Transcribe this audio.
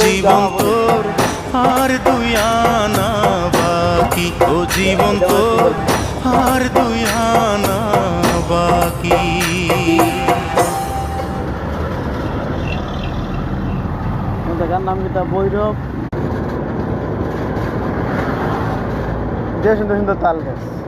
জীবন তোর আর দুই আনা বাকি, ও জীবন তোর আর দুই আনা বাকি। জায়গার নাম কিটা বৈরব, যে সুন্দর সুন্দর তাল গাছ।